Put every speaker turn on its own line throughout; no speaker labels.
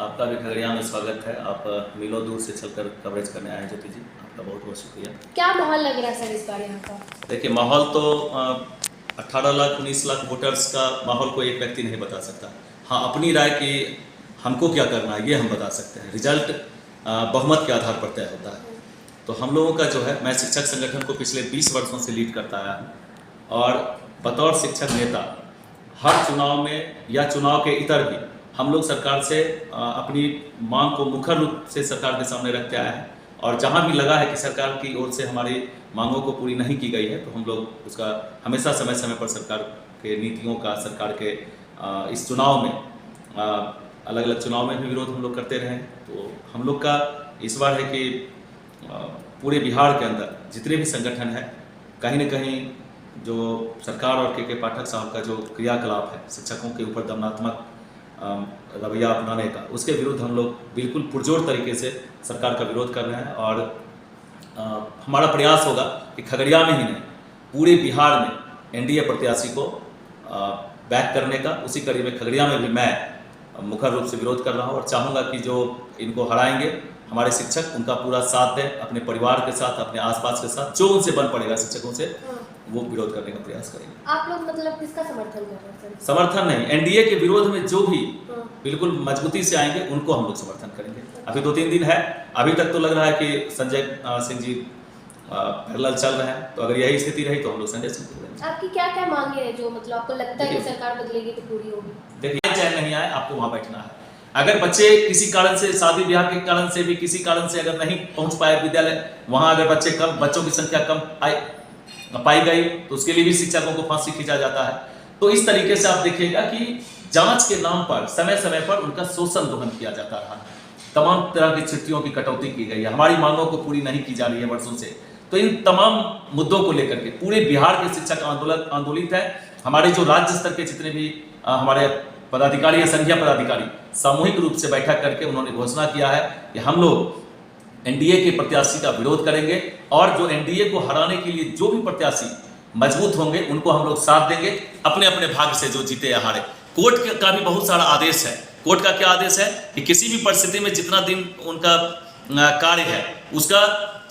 आपका भी खगड़िया में स्वागत है। आप मीलों दूर से चलकर कवरेज करने आए हैं ज्योति जी, आपका बहुत बहुत शुक्रिया।
क्या माहौल लग रहा है सर इस बार यहाँ का?
देखिए, माहौल तो 18 लाख 19 लाख वोटर्स का माहौल कोई एक व्यक्ति नहीं बता सकता। हाँ, अपनी राय कि हमको क्या करना है ये हम बता सकते हैं। रिजल्ट बहुमत के आधार पर तय होता है। तो हम लोगों का जो है, मैं शिक्षक संगठन को पिछले 20 वर्षों से लीड करता आया हूँ और बतौर शिक्षक नेता हर चुनाव में या चुनाव के इतर भी हम लोग सरकार से अपनी मांग को मुखर रूप से सरकार के सामने रखते आए हैं। और जहां भी लगा है कि सरकार की ओर से हमारी मांगों को पूरी नहीं की गई है तो हम लोग उसका हमेशा समय समय पर सरकार के नीतियों का, सरकार के इस चुनाव में अलग अलग चुनाव में भी विरोध हम लोग करते रहे। तो हम लोग का इस बार है कि पूरे बिहार के अंदर जितने भी संगठन हैं, कहीं न कहीं जो सरकार और के पाठक साहब का जो क्रियाकलाप है शिक्षकों के ऊपर दमनात्मक रवैया अपनाने का, उसके विरुद्ध हम लोग बिल्कुल पुरजोर तरीके से सरकार का विरोध कर रहे हैं। और हमारा प्रयास होगा कि खगड़िया में ही नहीं, पूरे बिहार में एनडीए प्रत्याशी को बैक करने का। उसी कड़ी में खगड़िया में भी मैं मुखर रूप से विरोध कर रहा हूँ और चाहूँगा कि जो इनको हराएंगे हमारे शिक्षक, उनका पूरा साथ दें, अपने परिवार के साथ, अपने आसपास के साथ, जो उनसे बन पड़ेगा शिक्षकों से, वो विरोध करने का प्रयास करेंगे।
आप लोग मतलब किसका समर्थन कर रहे हैं?
समर्थन नहीं, एनडीए के विरोध में जो भी बिल्कुल मजबूती से आएंगे उनको हम लोग समर्थन करेंगे। अभी 2-3 दिन है, अभी तक तो लग रहा है कि संजय सिंह जी पैरेलल चल रहे हैं। तो अगर यही स्थिति रही तो हम लोग संजय सिंह को देंगे।
आपकी क्या क्या मांगे हैं जो मतलब आपको लगता है कि सरकार बदलेगी तो पूरी होगी?
देखिए, चैन नहीं आए, आपको वहाँ बैठना है। अगर बच्चे किसी कारण से, शादी ब्याह के कारण से भी, किसी कारण से अगर नहीं पहुंच पाए विद्यालय, वहां अगर बच्चों की संख्या कम पाई गई तो उसके लिए भी शिक्षकों को फांसी खींचा जाता है। तो इस तरीके से आप देखिएगा कि जांच के नाम पर समय समय पर उनका शोषण दोहन किया जाता रहा। तमाम तरह की छुट्टियों की कटौती की गई है, हमारी मांगों को पूरी नहीं की जा रही है वर्षों से। तो इन तमाम मुद्दों को लेकर के पूरे बिहार के शिक्षक आंदोलित है। हमारे जो राज्य स्तर के जितने भी हमारे पदाधिकारी या संघीय पदाधिकारी सामूहिक रूप से बैठक करके उन्होंने घोषणा किया है कि हम लोग एनडीए के प्रत्याशी का विरोध करेंगे और जो एनडीए को हराने के लिए जो भी प्रत्याशी मजबूत होंगे उनको हम लोग साथ देंगे, अपने अपने भाग्य से जो जीते या हारे। कोर्ट का भी बहुत सारा आदेश है। कोर्ट का क्या आदेश है कि किसी भी परिस्थिति में जितना दिन उनका कार्य है उसका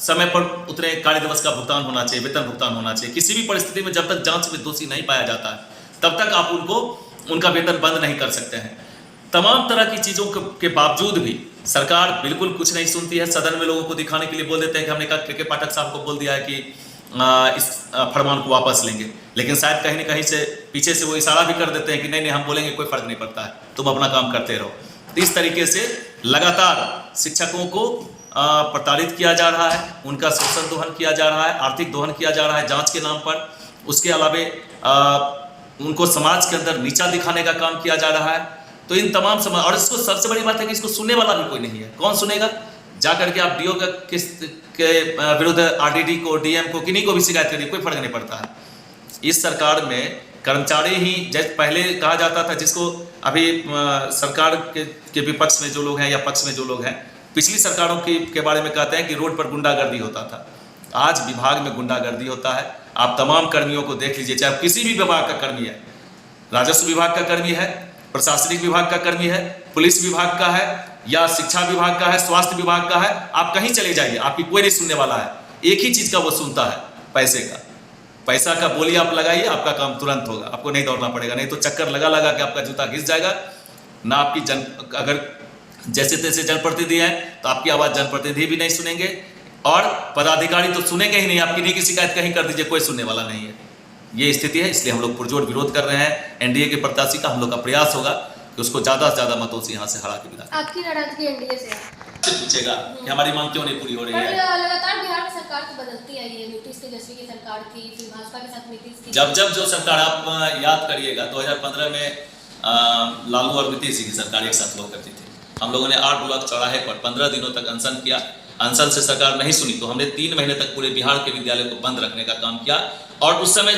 समय पर उतने कार्य दिवस का भुगतान होना चाहिए, वेतन भुगतान होना चाहिए। किसी भी परिस्थिति में जब तक जांच में दोषी नहीं पाया जाता है तब तक आप उनका वेतन बंद नहीं कर सकते हैं। तमाम तरह की चीज़ों के बावजूद भी सरकार बिल्कुल कुछ नहीं सुनती है। सदन में लोगों को दिखाने के लिए बोल देते हैं कि हमने कहा के पाठक साहब को बोल दिया है कि इस फरमान को वापस लेंगे, लेकिन शायद कहीं न कहीं से पीछे से वो इशारा भी कर देते हैं कि नहीं हम बोलेंगे, कोई फर्क नहीं पड़ता है, तुम अपना काम करते रहो। तो इस तरीके से लगातार शिक्षकों को प्रताड़ित किया जा रहा है, उनका शोषण दोहन किया जा रहा है, आर्थिक दोहन किया जा रहा है जाँच के नाम पर। उसके अलावे उनको समाज के अंदर नीचा दिखाने का काम किया जा रहा है। तो इन तमाम समाज, और इसको सबसे बड़ी बात है कि इसको सुनने वाला भी कोई नहीं है। कौन सुनेगा? जा करके आप डीओ के विरुद्ध आरडीडी को, डीएम को, किन्हीं को भी शिकायत करिए, कोई फर्क नहीं पड़ता है। इस सरकार में कर्मचारी ही, जैसे पहले कहा जाता था, जिसको अभी सरकार के विपक्ष में जो लोग हैं या पक्ष में जो लोग हैं, पिछली सरकारों के बारे में कहते हैं कि रोड पर गुंडागर्दी होता था। आज विभाग में गुंडागर्दी होता है। आप तमाम कर्मियों को देख लीजिए, चाहे किसी भी विभाग का कर्मी है, राजस्व विभाग का कर्मी है, प्रशासनिक विभाग का कर्मी है, पुलिस विभाग का है या शिक्षा विभाग का है, स्वास्थ्य विभाग का है, आप कहीं चले जाइए, आपकी कोई नहीं सुनने वाला है। एक ही चीज का वो सुनता है, पैसे का। पैसा का बोली आप लगाइए, आपका काम तुरंत होगा, आपको नहीं दौड़ना पड़ेगा। नहीं तो चक्कर लगा के आपका जूता घिस जाएगा ना। आपकी अगर जैसे तैसे जनप्रतिनिधि हैं तो आपकी आवाज जनप्रतिनिधि भी नहीं सुनेंगे और पदाधिकारी तो सुनेंगे ही नहीं। आप किन्हीं की शिकायत कहीं कर दीजिए, कोई सुनने वाला नहीं है। ये स्थिति है, इसलिए हम लोग पुरजोर विरोध कर रहे हैं एनडीए के प्रत्याशी का। हम लोग का प्रयास होगा कि उसको ज्यादा से ज्यादा मतों से यहाँ से हरा के विदा।
आपकी नाराजगी एनडीए से
पूछेगा कि हमारी मांग क्यों नहीं पूरी हो रही है?
लगातार बिहार में सरकार तो बदलती आई है, नीतीश तेजस्वी की सरकार थी, फिर भाजपा के साथ नीतीश की।
जब जो सरकार, आप याद करिएगा 2015 में लालू और नीतीश जी की सरकार एक साथ हुआ करती थी। हम लोगों ने 8 ब्लॉक चौराहे पर 15 दिनों तक अनशन किया। अनशन से सरकार नहीं सुनी तो हमने 3 महीने तक पूरे बिहार के विद्यालय को बंद रखने का काम किया। और उस समय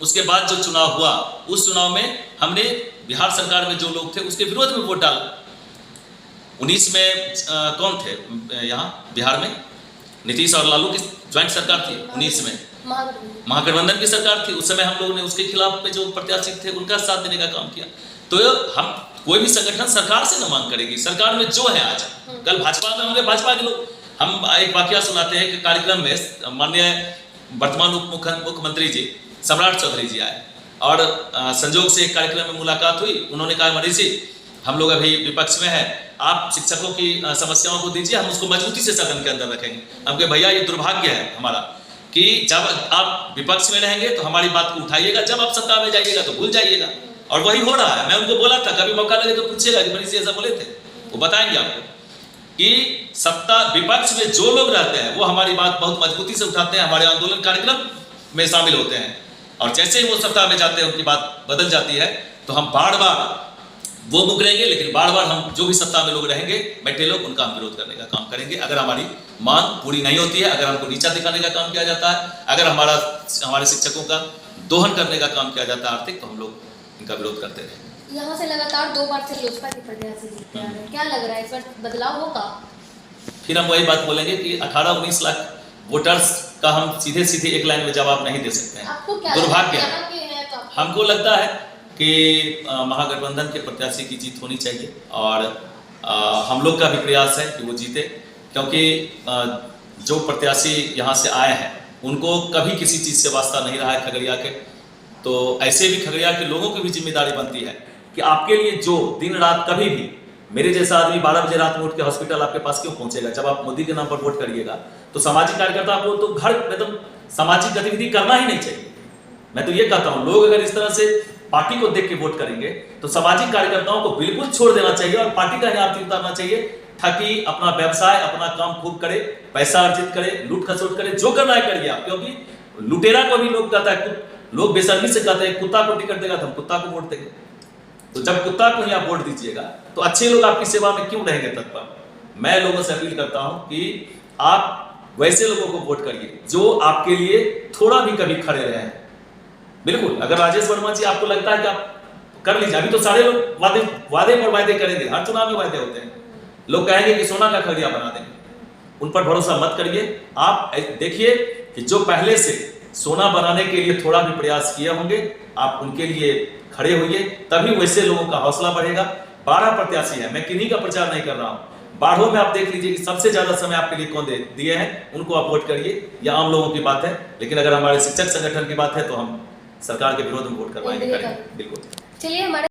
उसके बाद जो चुनाव हुआ, उस चुनाव में हमने बिहार सरकार में जो लोग थे उसके विरोध में वोट डाला। 19 में कौन थे यहाँ बिहार में? नीतीश और लालू की ज्वाइंट सरकार थी। 19 में महागठबंधन की सरकार थी। उस समय हम लोगों ने उसके खिलाफ में जो प्रत्याशी थे उनका साथ देने का काम किया। तो हम कोई भी संगठन सरकार से न मांग करेगी, सरकार में जो है आज, कल भाजपा में होंगे भाजपा के लोग। हम एक वाकया सुनाते हैं कि कार्यक्रम में माननीय वर्तमान उप मुख्यमंत्री जी सम्राट चौधरी जी आए और संजोग से एक कार्यक्रम में मुलाकात हुई। उन्होंने कहा मनीष जी हम लोग अभी विपक्ष में है, आप शिक्षकों की समस्याओं को दीजिए, हम उसको मजबूती से सदन के अंदर रखेंगे। हम कहे भैया ये दुर्भाग्य है हमारा कि जब आप विपक्ष में रहेंगे तो हमारी बात को उठाइएगा, जब आप सत्ता में जाइएगा तो भूल जाइएगा। और वही हो रहा है। मैं उनको बोला था कभी मौका लगे तो पूछिएगा कि मनीष जी ऐसा बोले थे, वो बताएंगे आपको कि सत्ता विपक्ष में जो लोग रहते हैं वो हमारी बात बहुत मजबूती से उठाते हैं, हमारे आंदोलन कार्यक्रम में शामिल होते हैं, और जैसे ही वो सत्ता में जाते हैं उनकी बात बदल जाती है। तो हम बार बार वो मुकरेंगे, लेकिन बार बार हम जो भी सत्ता में लोग रहेंगे बैठे लोग, उनका हम विरोध करने का काम करेंगे। अगर हमारी मांग पूरी नहीं होती है, अगर हमको नीचा दिखाने का काम किया जाता है, अगर हमारे शिक्षकों का दोहन करने का काम किया जाता है आर्थिक, तो हम लोग इनका विरोध करते रहेंगे।
यहाँ से लगातार 2 बार से लोजपा के प्रत्याशी जीतते आ रहे हैं, क्या लग रहा है इस बार बदलाव होगा?
फिर हम वही बात बोलेंगे कि 18-19 लाख वोटर्स का हम सीधे सीधे एक लाइन में जवाब नहीं दे सकते हैं।
आपको क्या
दुर्भाग्य
लगता
है।
है तो
हमको लगता है कि महागठबंधन के प्रत्याशी की जीत होनी चाहिए, और हम लोग का भी प्रयास है कि वो जीते, क्योंकि जो प्रत्याशी यहाँ से आए हैं उनको कभी किसी चीज़ से वास्ता नहीं रहा है खगड़िया के। तो ऐसे भी खगड़िया के लोगों की भी जिम्मेदारी बनती है कि आपके लिए जो दिन रात कभी भी, मेरे जैसा आदमी 12 बजे रात में उठ के हॉस्पिटल आपके पास क्यों पहुंचेगा? जब आप मोदी के नाम पर वोट करिएगा तो सामाजिक कार्यकर्ता को तो घर एकदम सामाजिक गतिविधि करना ही नहीं चाहिए। मैं तो ये कहता हूँ लोग अगर इस तरह से पार्टी को देख के वोट करेंगे तो सामाजिक कार्यकर्ताओं को बिल्कुल छोड़ देना चाहिए और पार्टी का ही आरती उतारना चाहिए, ताकि अपना व्यवसाय अपना काम खूब करे, पैसा अर्जित करे, लूट खसोट करे, जो करना है करिए आप। क्योंकि लुटेरा को भी लोग कहता है, लोग बेशर्मी से कहते हैं कुत्ता को टिकट देगा तो हम कुत्ता को वोट देंगे। तो जब कुत्ता को ही आप वोट दीजिएगा तो अच्छे लोग आपकी सेवा में क्यों रहेंगे तत्पर? मैं लोगों से अपील करता हूं कि आप वैसे लोगों को वोट करिए जो आपके लिए थोड़ा भी कभी खड़े रहे हैं। बिल्कुल, अगर राजेश वर्मा जी आपको लगता है कि आप कर लीजिए, अभी तो सारे लोग वादे पर वादे करेंगे, हर चुनाव में वादे होते हैं। लोग कहेंगे कि सोना का खगड़िया बना देंगे, उन पर भरोसा मत करिए। आप देखिए कि जो पहले से सोना बनाने के लिए थोड़ा भी प्रयास किए होंगे, आप उनके लिए खड़े होइए, तभी वैसे लोगों का हौसला बढ़ेगा। 12 प्रत्याशी है, मैं किन्हीं का प्रचार नहीं कर रहा हूं। बाढ़ों में आप देख लीजिए कि सबसे ज्यादा समय आपके लिए कौन दिए हैं, उनको आप वोट करिए। यह आम लोगों की बात है, लेकिन अगर हमारे शिक्षक संगठन की बात है तो हम सरकार के विरोध में वोट करवाएंगे, करेंगे। बिल्कुल।
चलिए हमारे